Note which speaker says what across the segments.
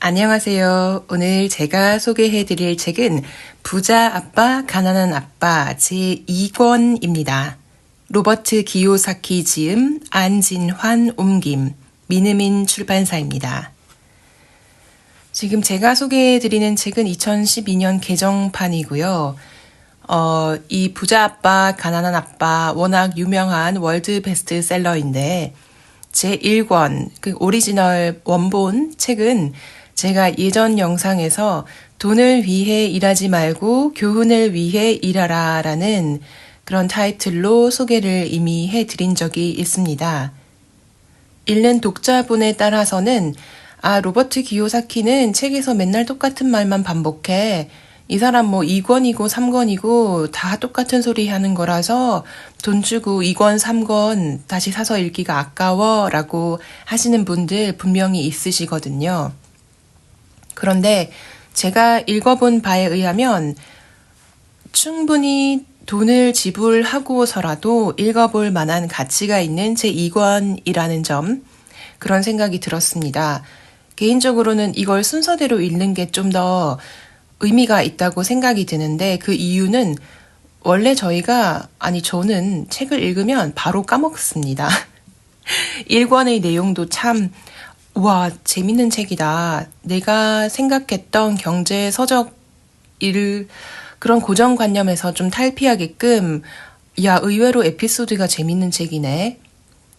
Speaker 1: 안녕하세요. 오늘 제가 소개해드릴 책은 부자 아빠, 가난한 아빠 제2권입니다. 로버트 기요사키 지음, 안진환 옮김, 미느민 출판사입니다. 지금 제가 소개해드리는 책은 2012년 개정판이고요. 이 부자 아빠, 가난한 아빠 워낙 유명한 월드 베스트셀러인데 제1권, 그 오리지널 원본 책은 제가 예전 영상에서 돈을 위해 일하지 말고 교훈을 위해 일하라 라는 그런 타이틀로 소개를 이미 해드린 적이 있습니다. 읽는 독자분에 따라서는 로버트 기요사키는 책에서 맨날 똑같은 말만 반복해. 이 사람 2권이고 3권이고 다 똑같은 소리 하는 거라서 돈 주고 2권, 3권 다시 사서 읽기가 아까워 라고 하시는 분들 분명히 있으시거든요. 그런데 제가 읽어본 바에 의하면 충분히 돈을 지불하고서라도 읽어볼 만한 가치가 있는 제2권이라는 점, 그런 생각이 들었습니다. 개인적으로는 이걸 순서대로 읽는 게 좀 더 의미가 있다고 생각이 드는데 그 이유는 원래 저는 책을 읽으면 바로 까먹습니다. 1권의 내용도 참 재밌는 책이다. 내가 생각했던 경제 서적 그런 고정관념에서 좀 탈피하게끔 의외로 에피소드가 재밌는 책이네.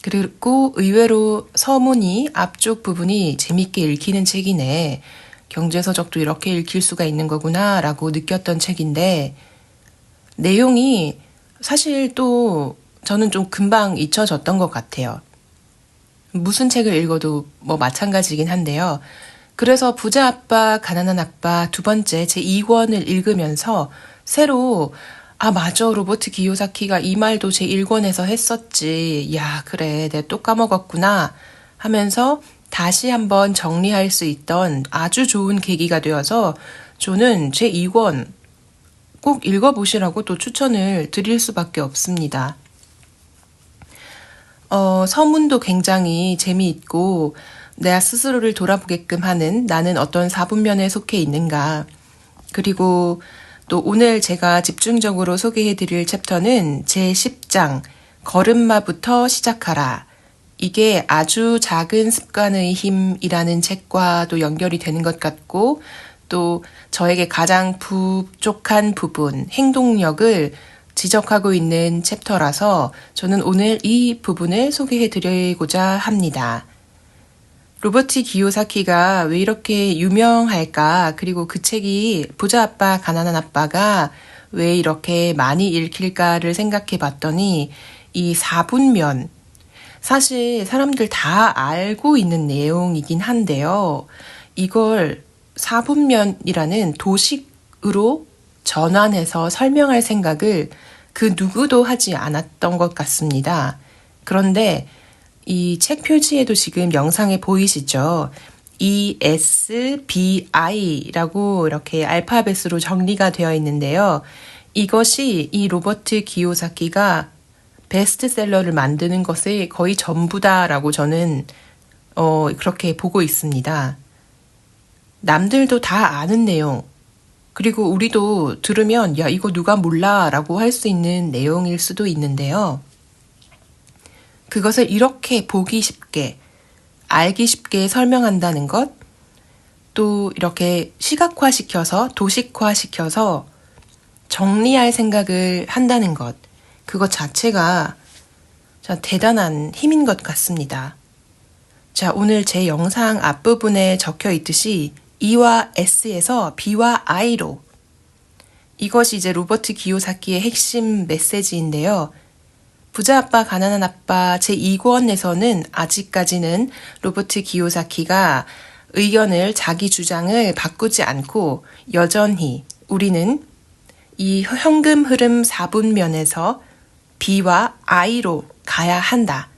Speaker 1: 그리고 의외로 서문이 앞쪽 부분이 재밌게 읽히는 책이네. 경제서적도 이렇게 읽힐 수가 있는 거구나 라고 느꼈던 책인데 내용이 사실 또 저는 좀 금방 잊혀졌던 것 같아요. 무슨 책을 읽어도 마찬가지긴 한데요. 그래서 부자 아빠, 가난한 아빠 두 번째 제2권을 읽으면서 새로 맞아, 로버트 기요사키가 이 말도 제1권에서 했었지. 그래, 내가 또 까먹었구나 하면서 다시 한번 정리할 수 있던 아주 좋은 계기가 되어서 저는 제2권 꼭 읽어보시라고 또 추천을 드릴 수밖에 없습니다. 서문도 굉장히 재미있고 내 스스로를 돌아보게끔 하는 나는 어떤 사분면에 속해 있는가. 그리고 또 오늘 제가 집중적으로 소개해드릴 챕터는 제10장 걸음마부터 시작하라. 이게 아주 작은 습관의 힘이라는 책과도 연결이 되는 것 같고 또 저에게 가장 부족한 부분, 행동력을 지적하고 있는 챕터라서 저는 오늘 이 부분을 소개해 드리고자 합니다. 로버트 기요사키가 왜 이렇게 유명할까? 그리고 그 책이 부자 아빠, 가난한 아빠가 왜 이렇게 많이 읽힐까를 생각해 봤더니 이 4분면, 사실 사람들 다 알고 있는 내용이긴 한데요. 이걸 4분면이라는 도식으로 전환해서 설명할 생각을 그 누구도 하지 않았던 것 같습니다. 그런데 이 책 표지에도 지금 영상에 보이시죠? ESBI라고 이렇게 알파벳으로 정리가 되어 있는데요. 이것이 이 로버트 기요사키가 베스트셀러를 만드는 것의 거의 전부다라고 저는 그렇게 보고 있습니다. 남들도 다 아는 내용, 그리고 우리도 들으면 이거 누가 몰라 라고 할 수 있는 내용일 수도 있는데요. 그것을 이렇게 보기 쉽게, 알기 쉽게 설명한다는 것, 또 이렇게 시각화시켜서 도식화시켜서 정리할 생각을 한다는 것, 그것 자체가 대단한 힘인 것 같습니다. 오늘 제 영상 앞부분에 적혀 있듯이 E와 S에서 B와 I로, 이것이 이제 로버트 기요사키의 핵심 메시지인데요. 부자 아빠, 가난한 아빠 제2권에서는 아직까지는 로버트 기요사키가 의견을, 자기 주장을 바꾸지 않고 여전히 우리는 이 현금 흐름 4분면에서 B와 I로 가야 한다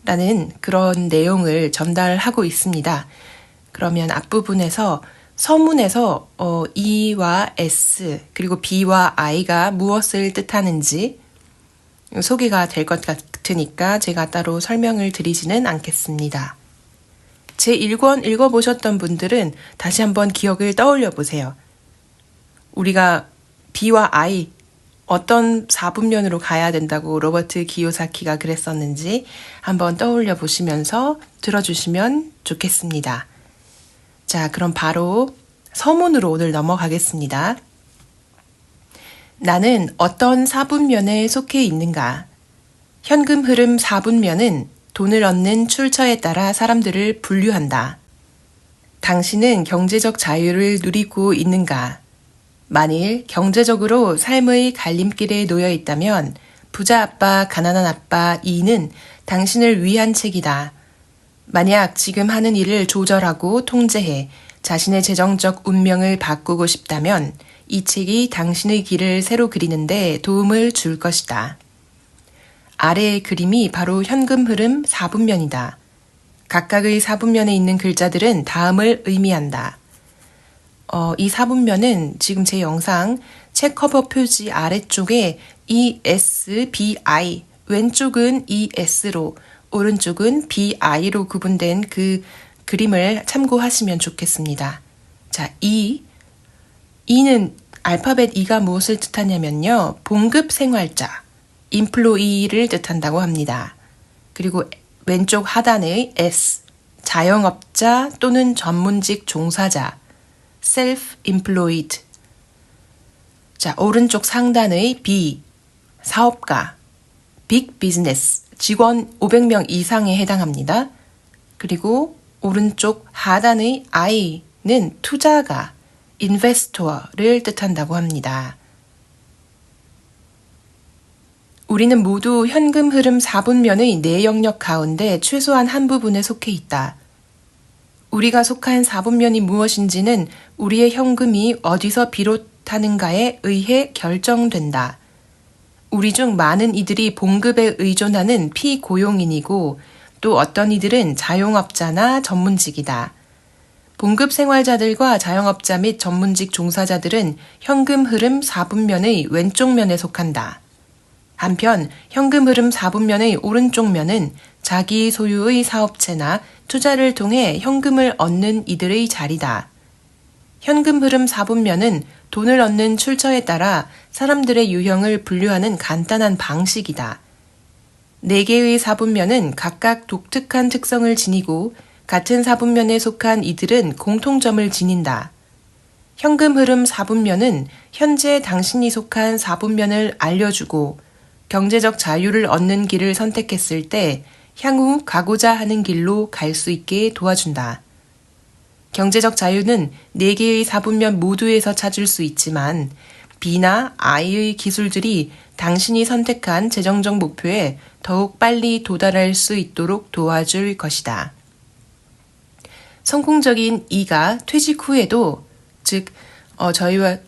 Speaker 1: 라는 그런 내용을 전달하고 있습니다. 그러면 앞부분에서 서문에서 E와 S 그리고 B와 I가 무엇을 뜻하는지 소개가 될 것 같으니까 제가 따로 설명을 드리지는 않겠습니다. 제1권 읽어보셨던 분들은 다시 한번 기억을 떠올려 보세요. 우리가 B와 I 어떤 사분면으로 가야 된다고 로버트 기요사키가 그랬었는지 한번 떠올려 보시면서 들어주시면 좋겠습니다. 자, 그럼 바로 서문으로 오늘 넘어가겠습니다. 나는 어떤 사분면에 속해 있는가? 현금 흐름 사분면은 돈을 얻는 출처에 따라 사람들을 분류한다. 당신은 경제적 자유를 누리고 있는가? 만일 경제적으로 삶의 갈림길에 놓여 있다면 부자 아빠, 가난한 아빠 2는 당신을 위한 책이다. 만약 지금 하는 일을 조절하고 통제해 자신의 재정적 운명을 바꾸고 싶다면 이 책이 당신의 길을 새로 그리는데 도움을 줄 것이다. 아래의 그림이 바로 현금 흐름 4분면이다. 각각의 4분면에 있는 글자들은 다음을 의미한다. 이 4분면은 지금 제 영상 책 커버 표지 아래쪽에 ESBI, 왼쪽은 ES로, 오른쪽은 BI로 구분된 그 그림을 참고하시면 좋겠습니다. 자, E는 알파벳 E가 무엇을 뜻하냐면요. 봉급 생활자, employee를 뜻한다고 합니다. 그리고 왼쪽 하단의 S, 자영업자 또는 전문직 종사자, self-employed. 자, 오른쪽 상단의 B, 사업가, big business, 직원 500명 이상에 해당합니다. 그리고 오른쪽 하단의 I는 투자가, investor를 뜻한다고 합니다. 우리는 모두 현금 흐름 4분면의 내 영역 가운데 최소한 한 부분에 속해 있다. 우리가 속한 4분면이 무엇인지는 우리의 현금이 어디서 비롯하는가에 의해 결정된다. 우리 중 많은 이들이 봉급에 의존하는 피고용인이고 또 어떤 이들은 자영업자나 전문직이다. 봉급 생활자들과 자영업자 및 전문직 종사자들은 현금 흐름 4분면의 왼쪽 면에 속한다. 한편 현금 흐름 4분면의 오른쪽 면은 자기 소유의 사업체나 투자를 통해 현금을 얻는 이들의 자리다. 현금 흐름 4분면은 돈을 얻는 출처에 따라 사람들의 유형을 분류하는 간단한 방식이다. 4개의 4분면은 각각 독특한 특성을 지니고 같은 4분면에 속한 이들은 공통점을 지닌다. 현금 흐름 4분면은 현재 당신이 속한 4분면을 알려주고 경제적 자유를 얻는 길을 선택했을 때 향후 가고자 하는 길로 갈 수 있게 도와준다. 경제적 자유는 4개의 4분면 모두에서 찾을 수 있지만 B나 I의 기술들이 당신이 선택한 재정적 목표에 더욱 빨리 도달할 수 있도록 도와줄 것이다. 성공적인 E가 퇴직 후에도, 즉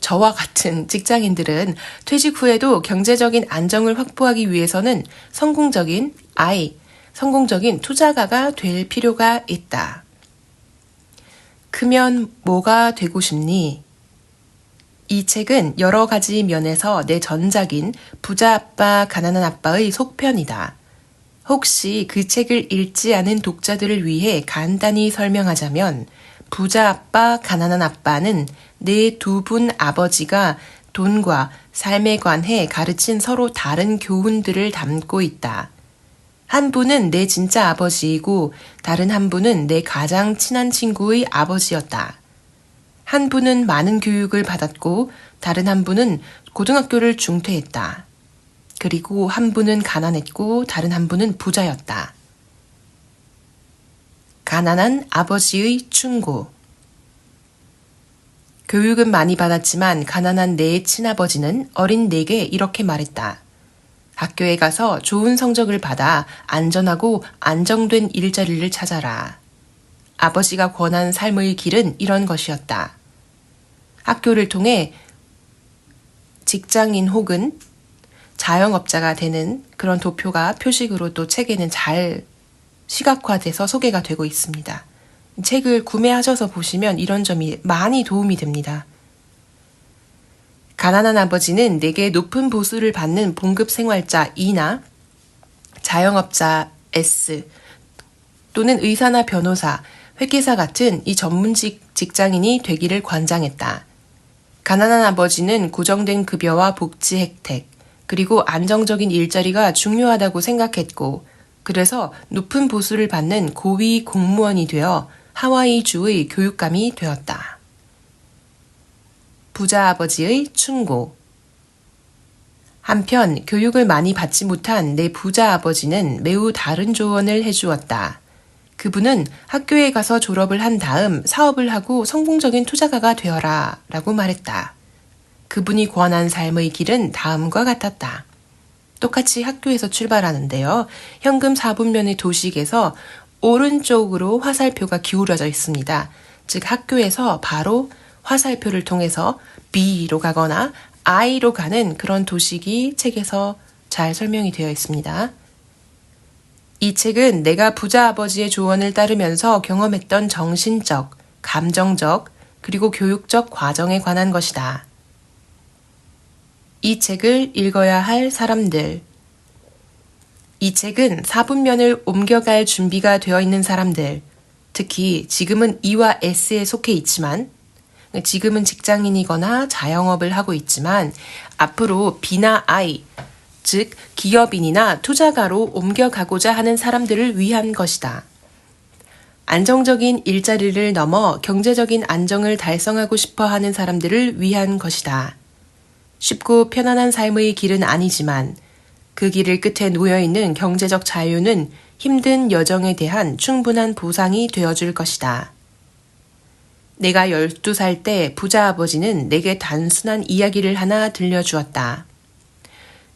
Speaker 1: 저와 같은 직장인들은 퇴직 후에도 경제적인 안정을 확보하기 위해서는 성공적인 I, 성공적인 투자가가 될 필요가 있다. 크면 뭐가 되고 싶니? 이 책은 여러 가지 면에서 내 전작인 부자 아빠, 가난한 아빠의 속편이다. 혹시 그 책을 읽지 않은 독자들을 위해 간단히 설명하자면 부자 아빠, 가난한 아빠는 내 두 분 아버지가 돈과 삶에 관해 가르친 서로 다른 교훈들을 담고 있다. 한 분은 내 진짜 아버지이고 다른 한 분은 내 가장 친한 친구의 아버지였다. 한 분은 많은 교육을 받았고 다른 한 분은 고등학교를 중퇴했다. 그리고 한 분은 가난했고 다른 한 분은 부자였다. 가난한 아버지의 충고. 교육은 많이 받았지만 가난한 내 친아버지는 어린 내게 이렇게 말했다. 학교에 가서 좋은 성적을 받아 안전하고 안정된 일자리를 찾아라. 아버지가 권한 삶의 길은 이런 것이었다. 학교를 통해 직장인 혹은 자영업자가 되는 그런 도표가 표식으로 또 책에는 잘 시각화돼서 소개가 되고 있습니다. 책을 구매하셔서 보시면 이런 점이 많이 도움이 됩니다. 가난한 아버지는 내게 높은 보수를 받는 봉급 생활자 E나 자영업자 S 또는 의사나 변호사, 회계사 같은 이 전문직 직장인이 되기를 권장했다. 가난한 아버지는 고정된 급여와 복지 혜택, 그리고 안정적인 일자리가 중요하다고 생각했고, 그래서 높은 보수를 받는 고위 공무원이 되어 하와이주의 교육감이 되었다. 부자 아버지의 충고. 한편 교육을 많이 받지 못한 내 부자 아버지는 매우 다른 조언을 해주었다. 그분은 학교에 가서 졸업을 한 다음 사업을 하고 성공적인 투자가가 되어라 라고 말했다. 그분이 권한 삶의 길은 다음과 같았다. 똑같이 학교에서 출발하는데요. 현금 4분면의 도식에서 오른쪽으로 화살표가 기울어져 있습니다. 즉 학교에서 바로 화살표를 통해서 B로 가거나 I로 가는 그런 도식이 책에서 잘 설명이 되어 있습니다. 이 책은 내가 부자 아버지의 조언을 따르면서 경험했던 정신적, 감정적, 그리고 교육적 과정에 관한 것이다. 이 책을 읽어야 할 사람들. 이 책은 4분면을 옮겨갈 준비가 되어 있는 사람들, 특히 지금은 E와 S에 속해 있지만, 지금은 직장인이거나 자영업을 하고 있지만 앞으로 B나 I, 즉 기업인이나 투자가로 옮겨가고자 하는 사람들을 위한 것이다. 안정적인 일자리를 넘어 경제적인 안정을 달성하고 싶어 하는 사람들을 위한 것이다. 쉽고 편안한 삶의 길은 아니지만 그 길을 끝에 놓여있는 경제적 자유는 힘든 여정에 대한 충분한 보상이 되어줄 것이다. 내가 12살 때 부자 아버지는 내게 단순한 이야기를 하나 들려주었다.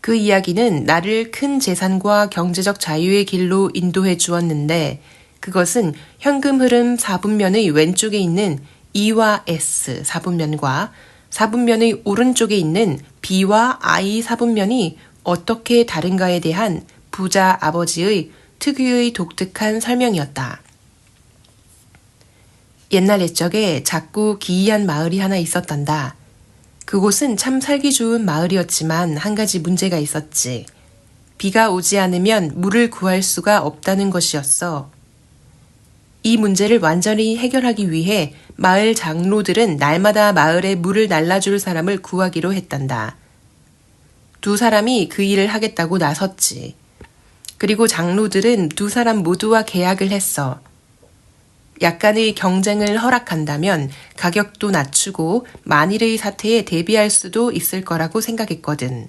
Speaker 1: 그 이야기는 나를 큰 재산과 경제적 자유의 길로 인도해 주었는데 그것은 현금 흐름 4분면의 왼쪽에 있는 E와 S 4분면과 4분면의 오른쪽에 있는 B와 I 4분면이 어떻게 다른가에 대한 부자 아버지의 특유의 독특한 설명이었다. 옛날 옛적에 작고 기이한 마을이 하나 있었단다. 그곳은 참 살기 좋은 마을이었지만 한 가지 문제가 있었지. 비가 오지 않으면 물을 구할 수가 없다는 것이었어. 이 문제를 완전히 해결하기 위해 마을 장로들은 날마다 마을에 물을 날라줄 사람을 구하기로 했단다. 두 사람이 그 일을 하겠다고 나섰지. 그리고 장로들은 두 사람 모두와 계약을 했어. 약간의 경쟁을 허락한다면 가격도 낮추고 만일의 사태에 대비할 수도 있을 거라고 생각했거든.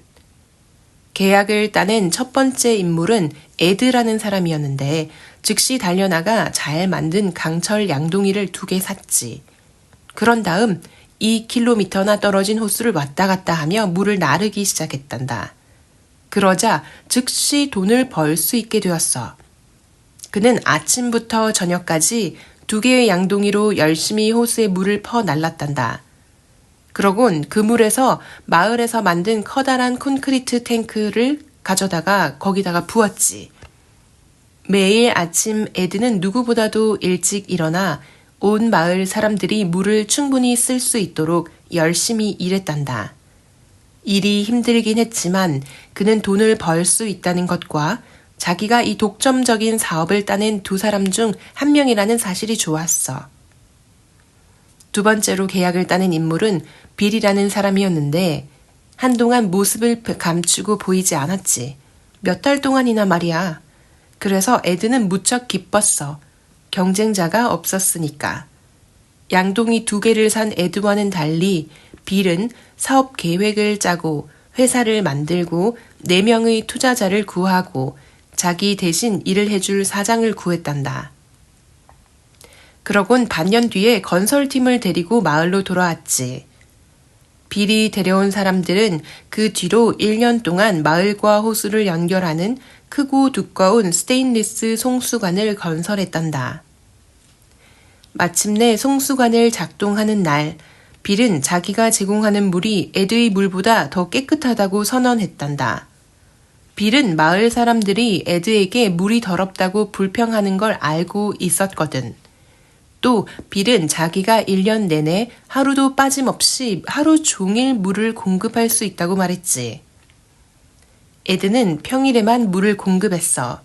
Speaker 1: 계약을 따낸 첫 번째 인물은 에드라는 사람이었는데 즉시 달려나가 잘 만든 강철 양동이를 2개 샀지. 그런 다음 2km나 떨어진 호수를 왔다 갔다 하며 물을 나르기 시작했단다. 그러자 즉시 돈을 벌 수 있게 되었어. 그는 아침부터 저녁까지 2개의 양동이로 열심히 호수에 물을 퍼 날랐단다. 그러곤 그 물에서 마을에서 만든 커다란 콘크리트 탱크를 가져다가 거기다가 부었지. 매일 아침 에드는 누구보다도 일찍 일어나 온 마을 사람들이 물을 충분히 쓸 수 있도록 열심히 일했단다. 일이 힘들긴 했지만 그는 돈을 벌 수 있다는 것과 자기가 이 독점적인 사업을 따낸 2 사람 중 1명이라는 사실이 좋았어. 두 번째로 계약을 따낸 인물은 빌이라는 사람이었는데 한동안 모습을 감추고 보이지 않았지. 몇 달 동안이나 말이야. 그래서 에드는 무척 기뻤어. 경쟁자가 없었으니까. 양동이 2개를 산 에드와는 달리 빌은 사업 계획을 짜고 회사를 만들고 4명의 투자자를 구하고 자기 대신 일을 해줄 사장을 구했단다. 그러곤 반년 뒤에 건설팀을 데리고 마을로 돌아왔지. 빌이 데려온 사람들은 그 뒤로 1년 동안 마을과 호수를 연결하는 크고 두꺼운 스테인리스 송수관을 건설했단다. 마침내 송수관을 작동하는 날, 빌은 자기가 제공하는 물이 에드의 물보다 더 깨끗하다고 선언했단다. 빌은 마을 사람들이 에드에게 물이 더럽다고 불평하는 걸 알고 있었거든. 또 빌은 자기가 1년 내내 하루도 빠짐없이 하루 종일 물을 공급할 수 있다고 말했지. 에드는 평일에만 물을 공급했어.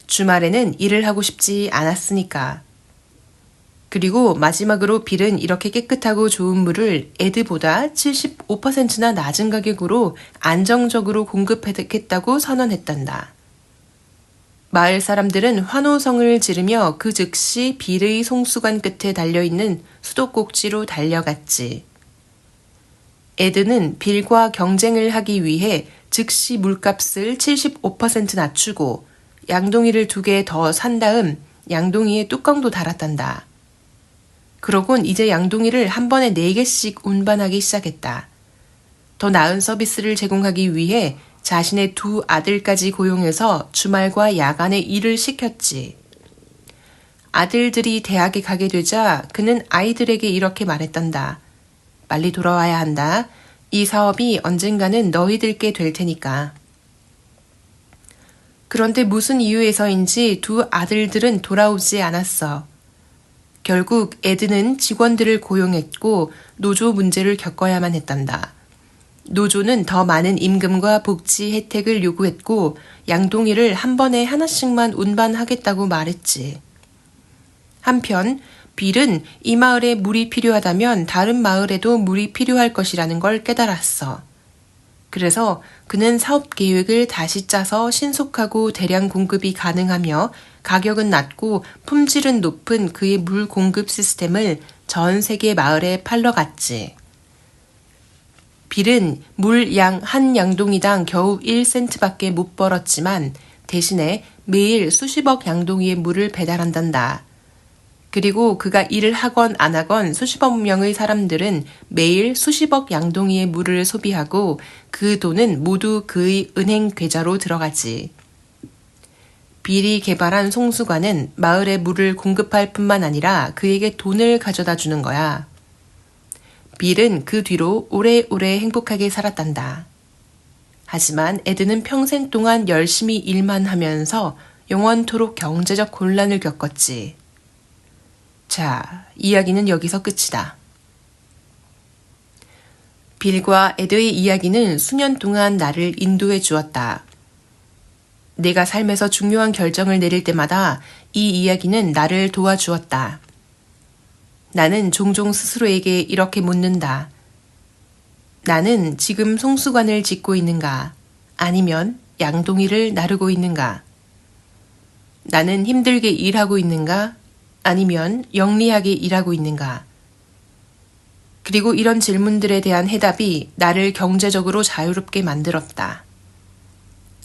Speaker 1: 주말에는 일을 하고 싶지 않았으니까. 그리고 마지막으로 빌은 이렇게 깨끗하고 좋은 물을 에드보다 75%나 낮은 가격으로 안정적으로 공급하겠다고 선언했단다. 마을 사람들은 환호성을 지르며 그 즉시 빌의 송수관 끝에 달려있는 수도꼭지로 달려갔지. 에드는 빌과 경쟁을 하기 위해 즉시 물값을 75% 낮추고 양동이를 2개 더 산 다음 양동이에 뚜껑도 달았단다. 그러곤 이제 양동이를 한 번에 4개씩 운반하기 시작했다. 더 나은 서비스를 제공하기 위해 자신의 2 아들까지 고용해서 주말과 야간에 일을 시켰지. 아들들이 대학에 가게 되자 그는 아이들에게 이렇게 말했단다. 빨리 돌아와야 한다. 이 사업이 언젠가는 너희들께 될 테니까. 그런데 무슨 이유에서인지 2 아들들은 돌아오지 않았어. 결국 에드는 직원들을 고용했고 노조 문제를 겪어야만 했단다. 노조는 더 많은 임금과 복지 혜택을 요구했고 양동이를 한 번에 하나씩만 운반하겠다고 말했지. 한편 빌은 이 마을에 물이 필요하다면 다른 마을에도 물이 필요할 것이라는 걸 깨달았어. 그래서 그는 사업 계획을 다시 짜서 신속하고 대량 공급이 가능하며 가격은 낮고 품질은 높은 그의 물 공급 시스템을 전 세계 마을에 팔러갔지. 빌은 물 양 한 양동이당 겨우 1센트밖에 못 벌었지만 대신에 매일 수십억 양동이의 물을 배달한단다. 그리고 그가 일을 하건 안 하건 수십억 명의 사람들은 매일 수십억 양동이의 물을 소비하고 그 돈은 모두 그의 은행 계좌로 들어가지. 빌이 개발한 송수관은 마을에 물을 공급할 뿐만 아니라 그에게 돈을 가져다 주는 거야. 빌은 그 뒤로 오래오래 행복하게 살았단다. 하지만 에드는 평생 동안 열심히 일만 하면서 영원토록 경제적 곤란을 겪었지. 자, 이야기는 여기서 끝이다. 빌과 에드의 이야기는 수년 동안 나를 인도해 주었다. 내가 삶에서 중요한 결정을 내릴 때마다 이 이야기는 나를 도와주었다. 나는 종종 스스로에게 이렇게 묻는다. 나는 지금 송수관을 짓고 있는가? 아니면 양동이를 나르고 있는가? 나는 힘들게 일하고 있는가? 아니면 영리하게 일하고 있는가? 그리고 이런 질문들에 대한 해답이 나를 경제적으로 자유롭게 만들었다.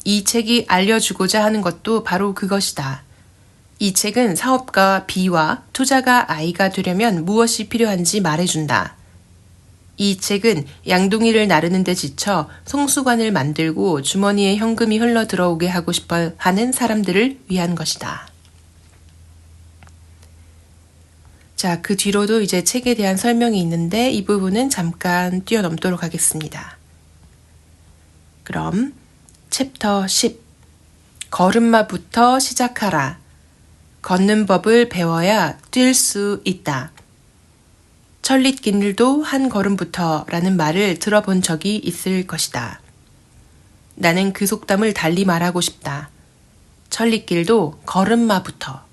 Speaker 1: 이 책이 알려주고자 하는 것도 바로 그것이다. 이 책은 사업가 B와 투자가 I가 되려면 무엇이 필요한지 말해준다. 이 책은 양동이를 나르는 데 지쳐 송수관을 만들고 주머니에 현금이 흘러 들어오게 하고 싶어 하는 사람들을 위한 것이다. 자, 그 뒤로도 이제 책에 대한 설명이 있는데 이 부분은 잠깐 뛰어넘도록 하겠습니다. 그럼 챕터 10 걸음마부터 시작하라. 걷는 법을 배워야 뛸 수 있다. 천릿길도 한 걸음부터 라는 말을 들어본 적이 있을 것이다. 나는 그 속담을 달리 말하고 싶다. 천릿길도 걸음마부터.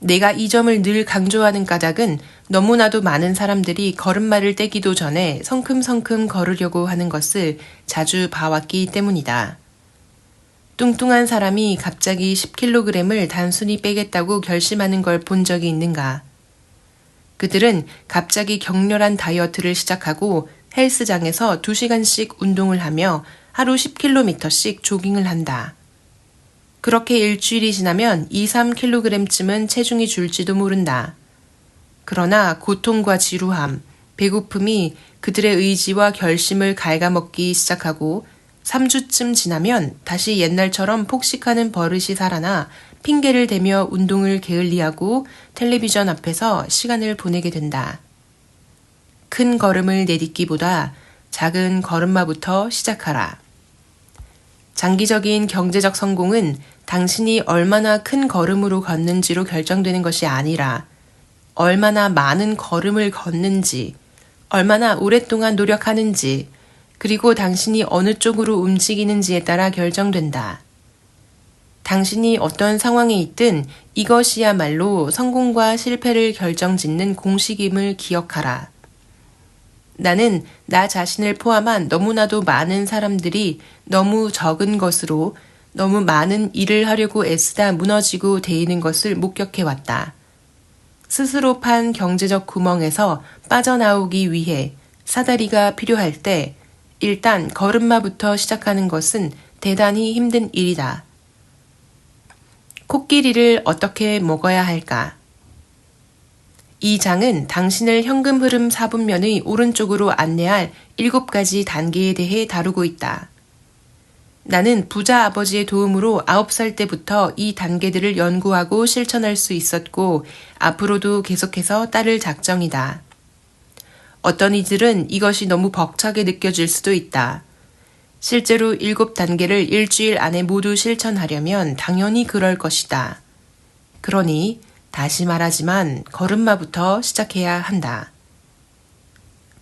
Speaker 1: 내가 이 점을 늘 강조하는 까닭은 너무나도 많은 사람들이 걸음마를 떼기도 전에 성큼성큼 걸으려고 하는 것을 자주 봐왔기 때문이다. 뚱뚱한 사람이 갑자기 10kg을 단순히 빼겠다고 결심하는 걸 본 적이 있는가? 그들은 갑자기 격렬한 다이어트를 시작하고 헬스장에서 2시간씩 운동을 하며 하루 10km씩 조깅을 한다. 그렇게 일주일이 지나면 2-3kg쯤은 체중이 줄지도 모른다. 그러나 고통과 지루함, 배고픔이 그들의 의지와 결심을 갉아먹기 시작하고 3주쯤 지나면 다시 옛날처럼 폭식하는 버릇이 살아나 핑계를 대며 운동을 게을리하고 텔레비전 앞에서 시간을 보내게 된다. 큰 걸음을 내딛기보다 작은 걸음마부터 시작하라. 장기적인 경제적 성공은 당신이 얼마나 큰 걸음으로 걷는지로 결정되는 것이 아니라 얼마나 많은 걸음을 걷는지, 얼마나 오랫동안 노력하는지, 그리고 당신이 어느 쪽으로 움직이는지에 따라 결정된다. 당신이 어떤 상황에 있든 이것이야말로 성공과 실패를 결정짓는 공식임을 기억하라. 나는 나 자신을 포함한 너무나도 많은 사람들이 너무 적은 것으로 너무 많은 일을 하려고 애쓰다 무너지고 데이는 것을 목격해왔다. 스스로 판 경제적 구멍에서 빠져나오기 위해 사다리가 필요할 때 일단 걸음마부터 시작하는 것은 대단히 힘든 일이다. 코끼리를 어떻게 먹어야 할까? 이 장은 당신을 현금 흐름 4분면의 오른쪽으로 안내할 7가지 단계에 대해 다루고 있다. 나는 부자 아버지의 도움으로 9살 때부터 이 단계들을 연구하고 실천할 수 있었고 앞으로도 계속해서 따를 작정이다. 어떤 이들은 이것이 너무 벅차게 느껴질 수도 있다. 실제로 7단계를 일주일 안에 모두 실천하려면 당연히 그럴 것이다. 그러니 다시 말하지만 걸음마부터 시작해야 한다.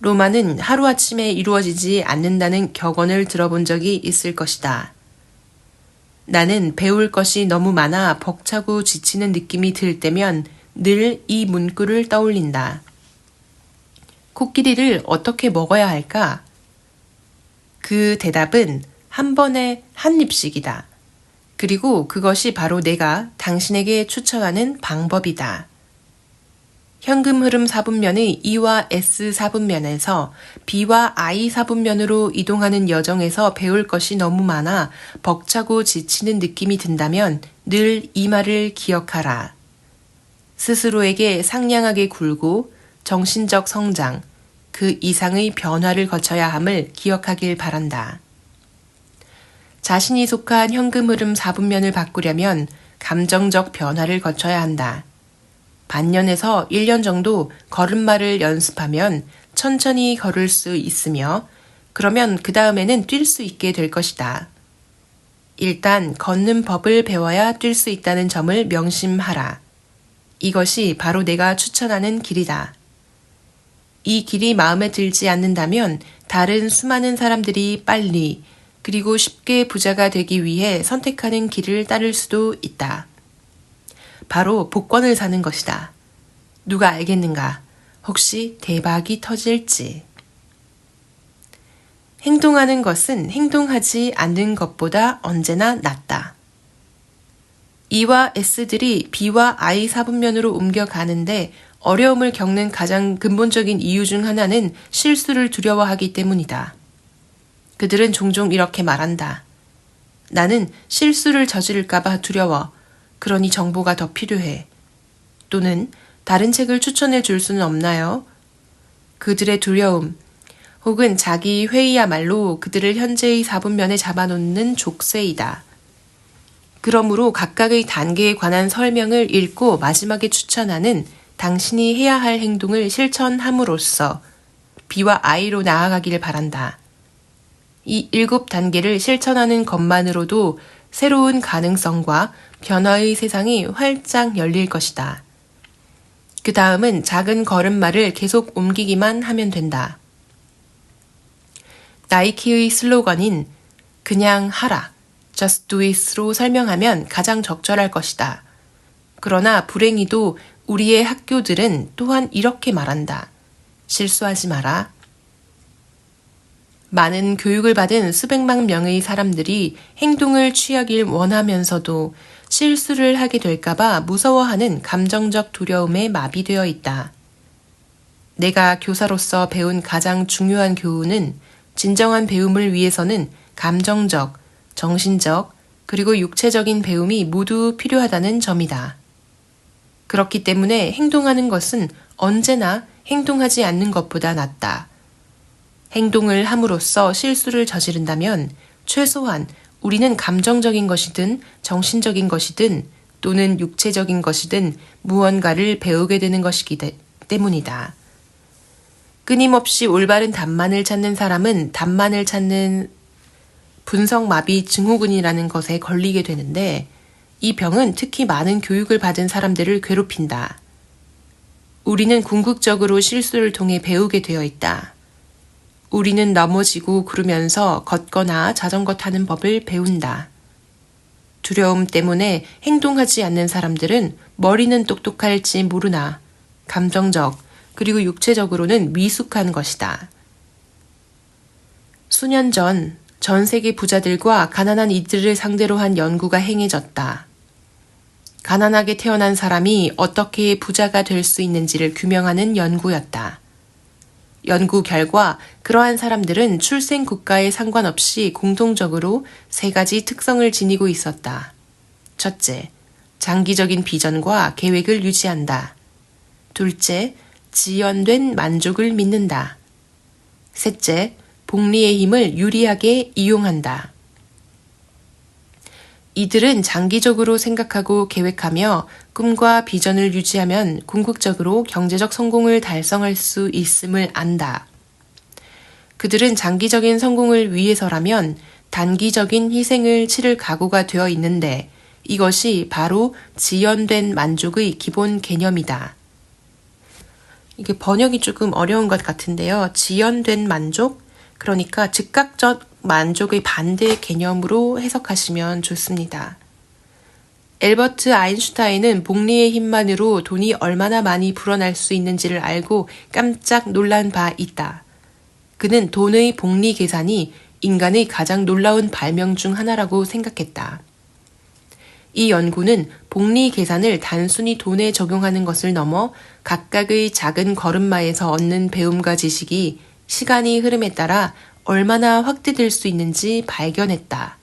Speaker 1: 로마는 하루아침에 이루어지지 않는다는 격언을 들어본 적이 있을 것이다. 나는 배울 것이 너무 많아 벅차고 지치는 느낌이 들 때면 늘 이 문구를 떠올린다. 코끼리를 어떻게 먹어야 할까? 그 대답은 한 번에 한 입씩이다. 그리고 그것이 바로 내가 당신에게 추천하는 방법이다. 현금 흐름 4분면의 E와 S 4분면에서 B와 I 4분면으로 이동하는 여정에서 배울 것이 너무 많아 벅차고 지치는 느낌이 든다면 늘 이 말을 기억하라. 스스로에게 상냥하게 굴고 정신적 성장, 그 이상의 변화를 거쳐야 함을 기억하길 바란다. 자신이 속한 현금 흐름 4분면을 바꾸려면 감정적 변화를 거쳐야 한다. 반년에서 1년 정도 걸음마를 연습하면 천천히 걸을 수 있으며 그러면 그 다음에는 뛸 수 있게 될 것이다. 일단 걷는 법을 배워야 뛸 수 있다는 점을 명심하라. 이것이 바로 내가 추천하는 길이다. 이 길이 마음에 들지 않는다면 다른 수많은 사람들이 빨리 그리고 쉽게 부자가 되기 위해 선택하는 길을 따를 수도 있다. 바로 복권을 사는 것이다. 누가 알겠는가? 혹시 대박이 터질지. 행동하는 것은 행동하지 않는 것보다 언제나 낫다. E와 S들이 B와 I 4분면으로 옮겨가는데 어려움을 겪는 가장 근본적인 이유 중 하나는 실수를 두려워하기 때문이다. 그들은 종종 이렇게 말한다. 나는 실수를 저지를까봐 두려워. 그러니 정보가 더 필요해. 또는 다른 책을 추천해 줄 수는 없나요? 그들의 두려움 혹은 자기 회의야말로 그들을 현재의 4분면에 잡아놓는 족쇄이다. 그러므로 각각의 단계에 관한 설명을 읽고 마지막에 추천하는 당신이 해야 할 행동을 실천함으로써 B와 I로 나아가기를 바란다. 이 7단계를 실천하는 것만으로도 새로운 가능성과 변화의 세상이 활짝 열릴 것이다. 그 다음은 작은 걸음마를 계속 옮기기만 하면 된다. 나이키의 슬로건인 그냥 하라, just do it로 설명하면 가장 적절할 것이다. 그러나 불행히도 우리의 학교들은 또한 이렇게 말한다. 실수하지 마라. 많은 교육을 받은 수백만 명의 사람들이 행동을 취하길 원하면서도 실수를 하게 될까봐 무서워하는 감정적 두려움에 마비되어 있다. 내가 교사로서 배운 가장 중요한 교훈은 진정한 배움을 위해서는 감정적, 정신적, 그리고 육체적인 배움이 모두 필요하다는 점이다. 그렇기 때문에 행동하는 것은 언제나 행동하지 않는 것보다 낫다. 행동을 함으로써 실수를 저지른다면 최소한 우리는 감정적인 것이든 정신적인 것이든 또는 육체적인 것이든 무언가를 배우게 되는 것이기 때문이다. 끊임없이 올바른 답만을 찾는 사람은 답만을 찾는 분석마비 증후군이라는 것에 걸리게 되는데 이 병은 특히 많은 교육을 받은 사람들을 괴롭힌다. 우리는 궁극적으로 실수를 통해 배우게 되어 있다. 우리는 넘어지고 구르면서 걷거나 자전거 타는 법을 배운다. 두려움 때문에 행동하지 않는 사람들은 머리는 똑똑할지 모르나 감정적 그리고 육체적으로는 미숙한 것이다. 수년 전 세계 부자들과 가난한 이들을 상대로 한 연구가 행해졌다. 가난하게 태어난 사람이 어떻게 부자가 될 수 있는지를 규명하는 연구였다. 연구 결과 그러한 사람들은 출생 국가에 상관없이 공통적으로 3가지 특성을 지니고 있었다. 첫째, 장기적인 비전과 계획을 유지한다. 둘째, 지연된 만족을 믿는다. 셋째, 복리의 힘을 유리하게 이용한다. 이들은 장기적으로 생각하고 계획하며 꿈과 비전을 유지하면 궁극적으로 경제적 성공을 달성할 수 있음을 안다. 그들은 장기적인 성공을 위해서라면 단기적인 희생을 치를 각오가 되어 있는데 이것이 바로 지연된 만족의 기본 개념이다. 이게 번역이 조금 어려운 것 같은데요. 지연된 만족? 그러니까 즉각적 만족의 반대 개념으로 해석하시면 좋습니다. 엘버트 아인슈타인은 복리의 힘만으로 돈이 얼마나 많이 불어날 수 있는지를 알고 깜짝 놀란 바 있다. 그는 돈의 복리 계산이 인간의 가장 놀라운 발명 중 하나라고 생각했다. 이 연구는 복리 계산을 단순히 돈에 적용하는 것을 넘어 각각의 작은 걸음마에서 얻는 배움과 지식이 시간이 흐름에 따라 얼마나 확대될 수 있는지 발견했다.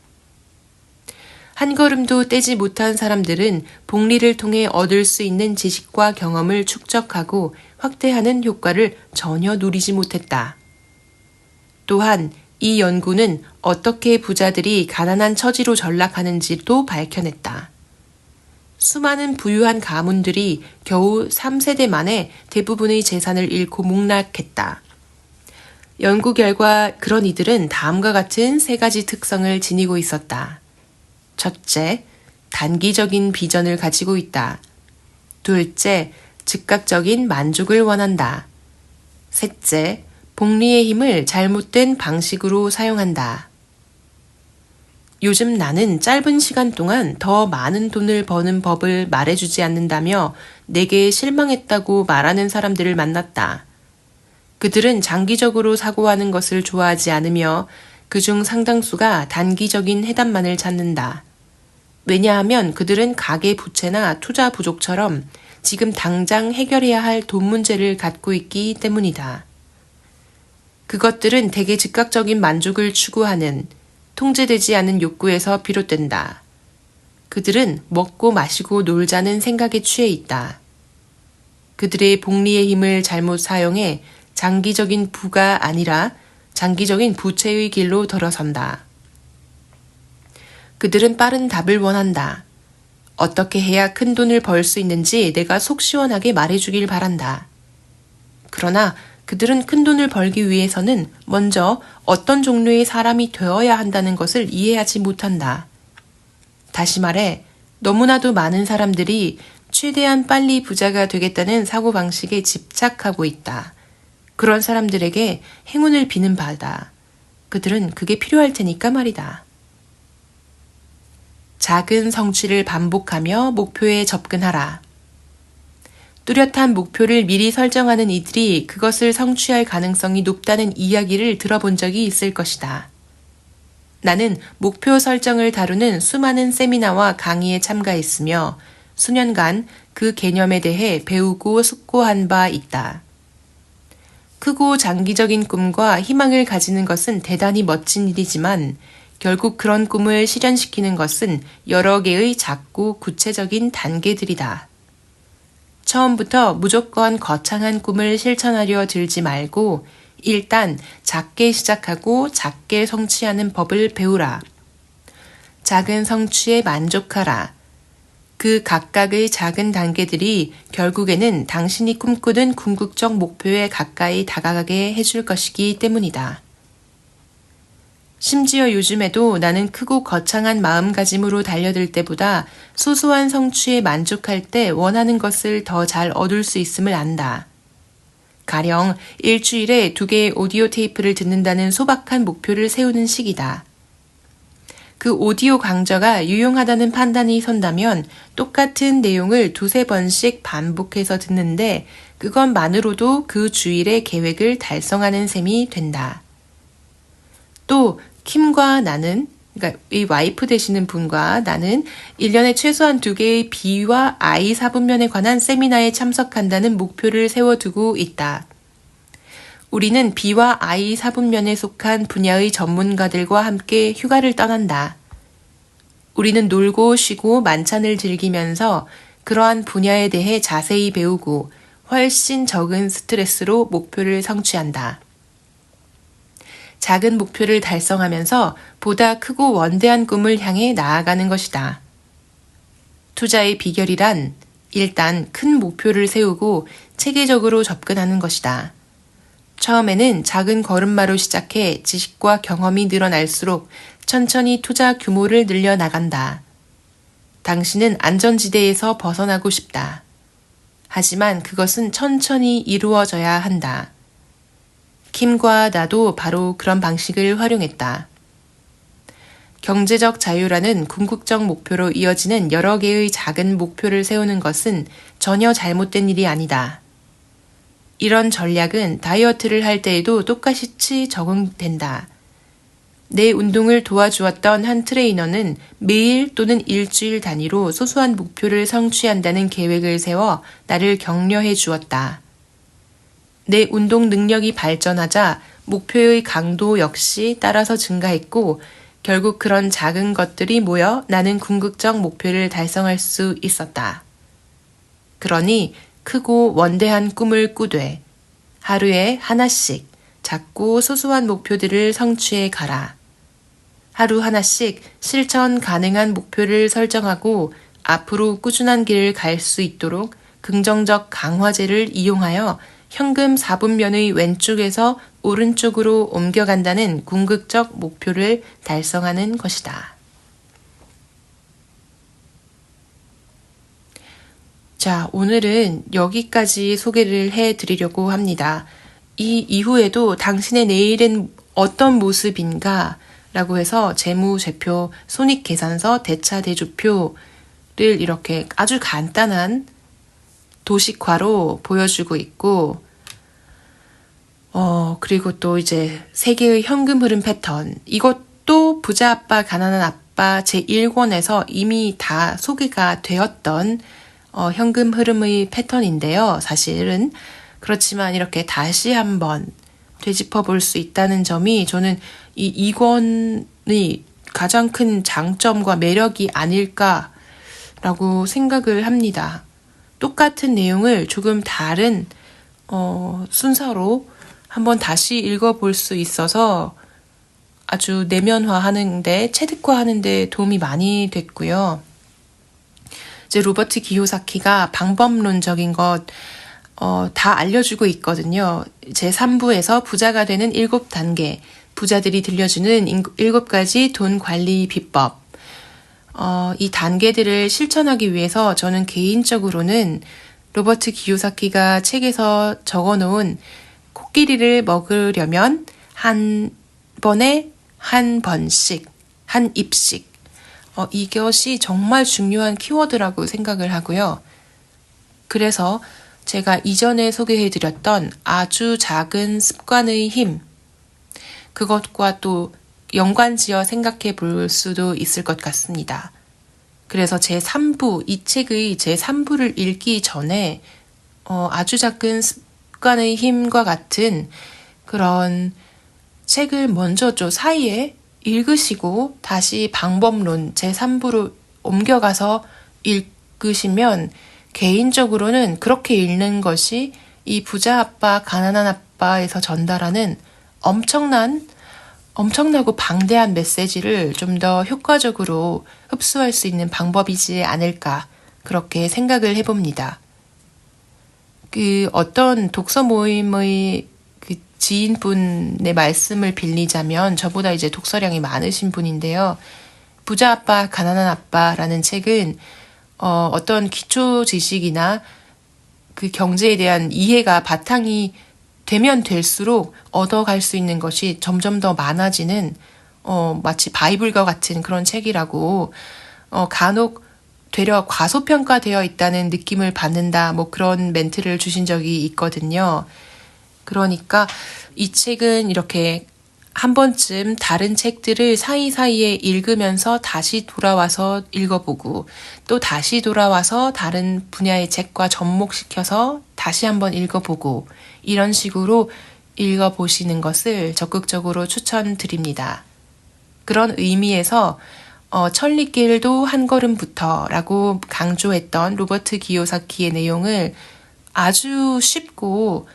Speaker 1: 한 걸음도 떼지 못한 사람들은 복리를 통해 얻을 수 있는 지식과 경험을 축적하고 확대하는 효과를 전혀 누리지 못했다. 또한 이 연구는 어떻게 부자들이 가난한 처지로 전락하는지도 밝혀냈다. 수많은 부유한 가문들이 겨우 3세대 만에 대부분의 재산을 잃고 목락했다. 연구 결과 그런 이들은 다음과 같은 3가지 특성을 지니고 있었다. 첫째, 단기적인 비전을 가지고 있다. 둘째, 즉각적인 만족을 원한다. 셋째, 복리의 힘을 잘못된 방식으로 사용한다. 요즘 나는 짧은 시간 동안 더 많은 돈을 버는 법을 말해주지 않는다며 내게 실망했다고 말하는 사람들을 만났다. 그들은 장기적으로 사고하는 것을 좋아하지 않으며 그중 상당수가 단기적인 해답만을 찾는다. 왜냐하면 그들은 가계 부채나 투자 부족처럼 지금 당장 해결해야 할 돈 문제를 갖고 있기 때문이다. 그것들은 대개 즉각적인 만족을 추구하는 통제되지 않은 욕구에서 비롯된다. 그들은 먹고 마시고 놀자는 생각에 취해 있다. 그들의 복리의 힘을 잘못 사용해 장기적인 부가 아니라 장기적인 부채의 길로 들어선다. 그들은 빠른 답을 원한다. 어떻게 해야 큰 돈을 벌 수 있는지 내가 속 시원하게 말해주길 바란다. 그러나 그들은 큰 돈을 벌기 위해서는 먼저 어떤 종류의 사람이 되어야 한다는 것을 이해하지 못한다. 다시 말해, 너무나도 많은 사람들이 최대한 빨리 부자가 되겠다는 사고방식에 집착하고 있다. 그런 사람들에게 행운을 비는 바다. 그들은 그게 필요할 테니까 말이다. 작은 성취를 반복하며 목표에 접근하라. 뚜렷한 목표를 미리 설정하는 이들이 그것을 성취할 가능성이 높다는 이야기를 들어본 적이 있을 것이다. 나는 목표 설정을 다루는 수많은 세미나와 강의에 참가했으며 수년간 그 개념에 대해 배우고 숙고한 바 있다. 크고 장기적인 꿈과 희망을 가지는 것은 대단히 멋진 일이지만 결국 그런 꿈을 실현시키는 것은 여러 개의 작고 구체적인 단계들이다. 처음부터 무조건 거창한 꿈을 실천하려 들지 말고 일단 작게 시작하고 작게 성취하는 법을 배우라. 작은 성취에 만족하라. 그 각각의 작은 단계들이 결국에는 당신이 꿈꾸는 궁극적 목표에 가까이 다가가게 해줄 것이기 때문이다. 심지어 요즘에도 나는 크고 거창한 마음가짐으로 달려들 때보다 소소한 성취에 만족할 때 원하는 것을 더 잘 얻을 수 있음을 안다. 가령 일주일에 2개의 오디오 테이프를 듣는다는 소박한 목표를 세우는 시기다. 그 오디오 강좌가 유용하다는 판단이 선다면 똑같은 내용을 두세 번씩 반복해서 듣는데 그것만으로도 그 주일의 계획을 달성하는 셈이 된다. 또 킴과 나는, 그러니까 이 와이프 되시는 분과 나는 1년에 최소한 2개의 B와 I 사분면에 관한 세미나에 참석한다는 목표를 세워두고 있다. 우리는 B와 I 사분면에 속한 분야의 전문가들과 함께 휴가를 떠난다. 우리는 놀고 쉬고 만찬을 즐기면서 그러한 분야에 대해 자세히 배우고 훨씬 적은 스트레스로 목표를 성취한다. 작은 목표를 달성하면서 보다 크고 원대한 꿈을 향해 나아가는 것이다. 투자의 비결이란 일단 큰 목표를 세우고 체계적으로 접근하는 것이다. 처음에는 작은 걸음마로 시작해 지식과 경험이 늘어날수록 천천히 투자 규모를 늘려 나간다. 당신은 안전지대에서 벗어나고 싶다. 하지만 그것은 천천히 이루어져야 한다. 킴과 나도 바로 그런 방식을 활용했다. 경제적 자유라는 궁극적 목표로 이어지는 여러 개의 작은 목표를 세우는 것은 전혀 잘못된 일이 아니다. 이런 전략은 다이어트를 할 때에도 똑같이 적용된다. 내 운동을 도와주었던 한 트레이너는 매일 또는 일주일 단위로 소소한 목표를 성취한다는 계획을 세워 나를 격려해 주었다. 내 운동 능력이 발전하자 목표의 강도 역시 따라서 증가했고 결국 그런 작은 것들이 모여 나는 궁극적 목표를 달성할 수 있었다. 그러니 크고 원대한 꿈을 꾸되 하루에 하나씩 작고 소소한 목표들을 성취해 가라. 하루 하나씩 실천 가능한 목표를 설정하고 앞으로 꾸준한 길을 갈 수 있도록 긍정적 강화제를 이용하여 현금 4분면의 왼쪽에서 오른쪽으로 옮겨간다는 궁극적 목표를 달성하는 것이다. 자, 오늘은 여기까지 소개를 해드리려고 합니다. 이 이후에도 당신의 내일은 어떤 모습인가 라고 해서 재무제표, 손익계산서, 대차대조표를 이렇게 아주 간단한 도식화로 보여주고 있고 그리고 또 이제 세계의 현금 흐름 패턴, 이것도 부자 아빠, 가난한 아빠 제1권에서 이미 다 소개가 되었던 현금 흐름의 패턴인데요. 사실은 그렇지만 이렇게 다시 한번 되짚어 볼 수 있다는 점이 저는 이 2권의 가장 큰 장점과 매력이 아닐까라고 생각을 합니다. 똑같은 내용을 조금 다른 순서로 한번 다시 읽어볼 수 있어서 아주 내면화하는데, 체득화하는데 도움이 많이 됐고요. 이제 로버트 기요사키가 방법론적인 것 다 알려주고 있거든요. 제3부에서 부자가 되는 7단계, 부자들이 들려주는 7가지 돈 관리 비법. 이 단계들을 실천하기 위해서 저는 개인적으로는 로버트 기요사키가 책에서 적어놓은 코끼리를 먹으려면 한 번에 한 번씩, 한 입씩. 이것이 정말 중요한 키워드라고 생각을 하고요. 그래서 제가 이전에 소개해드렸던 아주 작은 습관의 힘, 그것과 또 연관지어 생각해 볼 수도 있을 것 같습니다. 그래서 제3부, 이 책의 제3부를 읽기 전에 아주 작은 습관의 힘과 같은 그런 책을 먼저 사이에 읽으시고 다시 방법론 제3부로 옮겨가서 읽으시면 개인적으로는 그렇게 읽는 것이 이 부자 아빠, 가난한 아빠에서 전달하는 엄청나고 방대한 메시지를 좀 더 효과적으로 흡수할 수 있는 방법이지 않을까, 그렇게 생각을 해봅니다. 어떤 독서 모임의 지인분의 말씀을 빌리자면, 저보다 이제 독서량이 많으신 분인데요. 부자 아빠, 가난한 아빠라는 책은 어떤 기초 지식이나 그 경제에 대한 이해가 바탕이 되면 될수록 얻어갈 수 있는 것이 점점 더 많아지는 마치 바이블과 같은 그런 책이라고, 간혹 되려 과소평가되어 있다는 느낌을 받는다, 뭐 그런 멘트를 주신 적이 있거든요. 그러니까 이 책은 이렇게 한 번쯤 다른 책들을 사이사이에 읽으면서 다시 돌아와서 읽어보고 또 다시 돌아와서 다른 분야의 책과 접목시켜서 다시 한번 읽어보고 이런 식으로 읽어보시는 것을 적극적으로 추천드립니다. 그런 의미에서 천리길도 한 걸음부터 라고 강조했던 로버트 기요사키의 내용을 아주 쉽고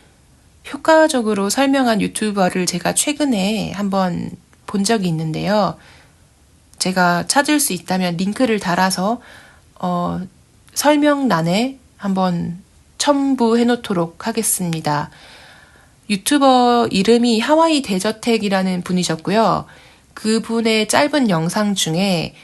Speaker 1: 효과적으로 설명한 유튜버를 제가 최근에 한번 본 적이 있는데요. 제가 찾을 수 있다면 링크를 달아서 설명란에 한번 첨부해 놓도록 하겠습니다. 유튜버 이름이 하와이 대저택이라는 분이셨고요. 그분의 짧은 영상 중에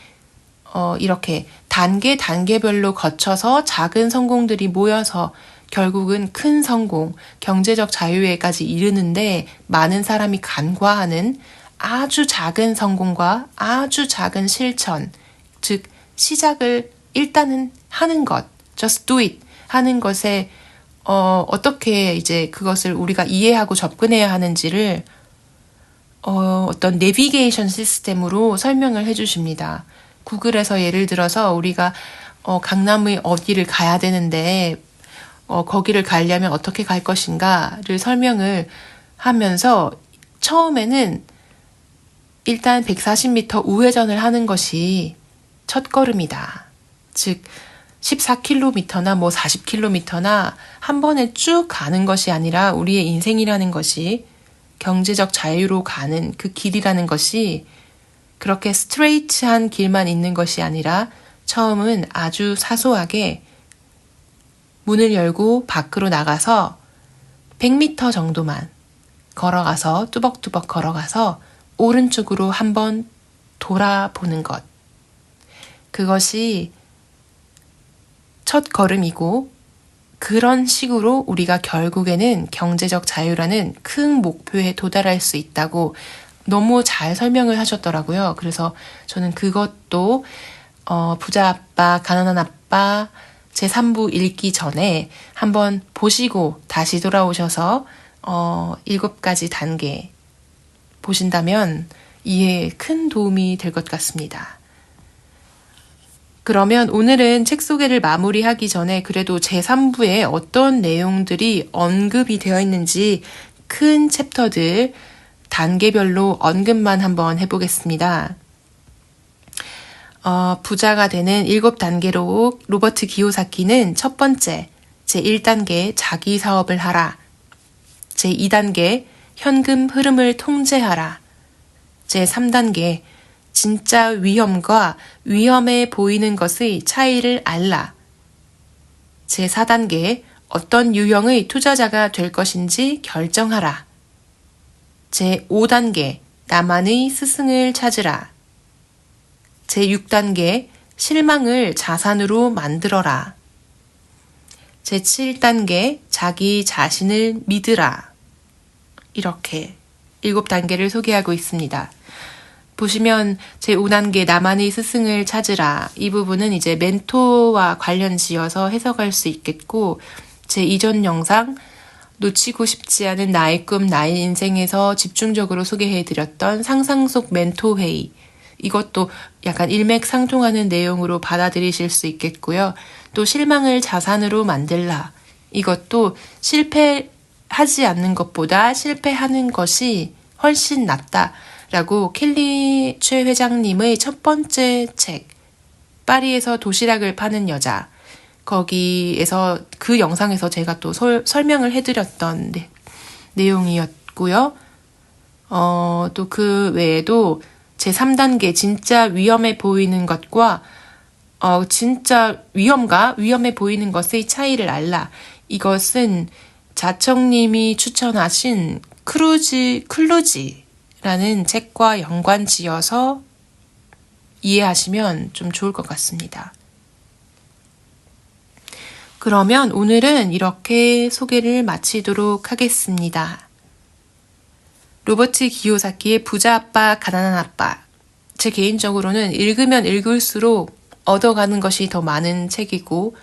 Speaker 1: 이렇게 단계별로 거쳐서 작은 성공들이 모여서 결국은 큰 성공, 경제적 자유에까지 이르는데 많은 사람이 간과하는 아주 작은 성공과 아주 작은 실천, 즉 시작을 일단은 하는 것, just do it 하는 것에 어떻게 이제 그것을 우리가 이해하고 접근해야 하는지를 어떤 내비게이션 시스템으로 설명을 해주십니다. 구글에서 예를 들어서 우리가 강남의 어디를 가야 되는데 거기를 가려면 어떻게 갈 것인가를 설명을 하면서 처음에는 일단 140m 우회전을 하는 것이 첫 걸음이다. 즉 14km나 뭐 40km나 한 번에 쭉 가는 것이 아니라 우리의 인생이라는 것이 경제적 자유로 가는 그 길이라는 것이 그렇게 스트레이트한 길만 있는 것이 아니라 처음은 아주 사소하게 문을 열고 밖으로 나가서 100m 정도만 걸어가서 뚜벅뚜벅 걸어가서 오른쪽으로 한번 돌아보는 것. 그것이 첫 걸음이고 그런 식으로 우리가 결국에는 경제적 자유라는 큰 목표에 도달할 수 있다고 너무 잘 설명을 하셨더라고요. 그래서 저는 그것도 부자 아빠, 가난한 아빠 제3부 읽기 전에 한번 보시고 다시 돌아오셔서 7가지 단계 보신다면 이해에 큰 도움이 될 것 같습니다. 그러면 오늘은 책 소개를 마무리하기 전에 그래도 제3부에 어떤 내용들이 언급이 되어 있는지 큰 챕터들 단계별로 언급만 한번 해보겠습니다. 부자가 되는 7단계로 로버트 기요사키는 첫 번째, 제1단계 자기 사업을 하라. 제2단계 현금 흐름을 통제하라. 제3단계 진짜 위험과 위험해 보이는 것의 차이를 알라. 제4단계 어떤 유형의 투자자가 될 것인지 결정하라. 제5단계 나만의 스승을 찾으라. 제6단계 실망을 자산으로 만들어라. 제7단계 자기 자신을 믿으라. 이렇게 7단계를 소개하고 있습니다. 보시면 제5단계 나만의 스승을 찾으라. 이 부분은 이제 멘토와 관련 지어서 해석할 수 있겠고 제2전 영상 놓치고 싶지 않은 나의 꿈, 나의 인생에서 집중적으로 소개해드렸던 상상 속 멘토 회의. 이것도 약간 일맥상통하는 내용으로 받아들이실 수 있겠고요. 또 실망을 자산으로 만들라. 이것도 실패하지 않는 것보다 실패하는 것이 훨씬 낫다라고 켈리 최 회장님의 첫 번째 책 파리에서 도시락을 파는 여자 거기에서 그 영상에서 제가 또 설명을 해드렸던 내용이었고요. 또 그 외에도 제3단계 진짜 위험해 보이는 것과 진짜 위험과 위험해 보이는 것의 차이를 알라. 이것은 자청님이 추천하신 클루지라는 책과 연관지어서 이해하시면 좀 좋을 것 같습니다. 그러면 오늘은 이렇게 소개를 마치도록 하겠습니다. 로버트 기요사키의 부자 아빠, 가난한 아빠. 제 개인적으로는 읽으면 읽을수록 얻어가는 것이 더 많은 책이고,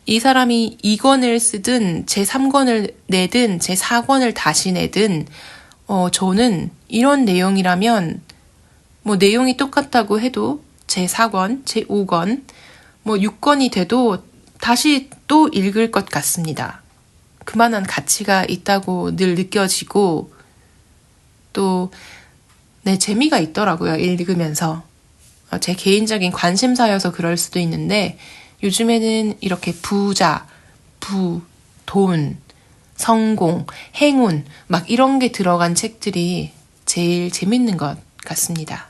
Speaker 1: 이 사람이 2권을 쓰든 제3권을 내든 제4권을 다시 내든 저는 이런 내용이라면 뭐 내용이 똑같다고 해도 제4권, 제5권, 뭐 6권이 돼도 다시 또 읽을 것 같습니다. 그만한 가치가 있다고 늘 느껴지고 또 재미가 있더라고요. 읽으면서. 제 개인적인 관심사여서 그럴 수도 있는데 요즘에는 이렇게 부자, 돈, 성공, 행운 막 이런 게 들어간 책들이 제일 재밌는 것 같습니다.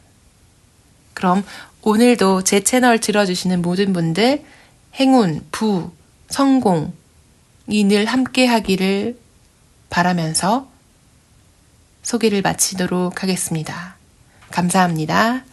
Speaker 1: 그럼 오늘도 제 채널 들어주시는 모든 분들 행운, 성공이 늘 함께 하기를 바라면서 소개를 마치도록 하겠습니다. 감사합니다.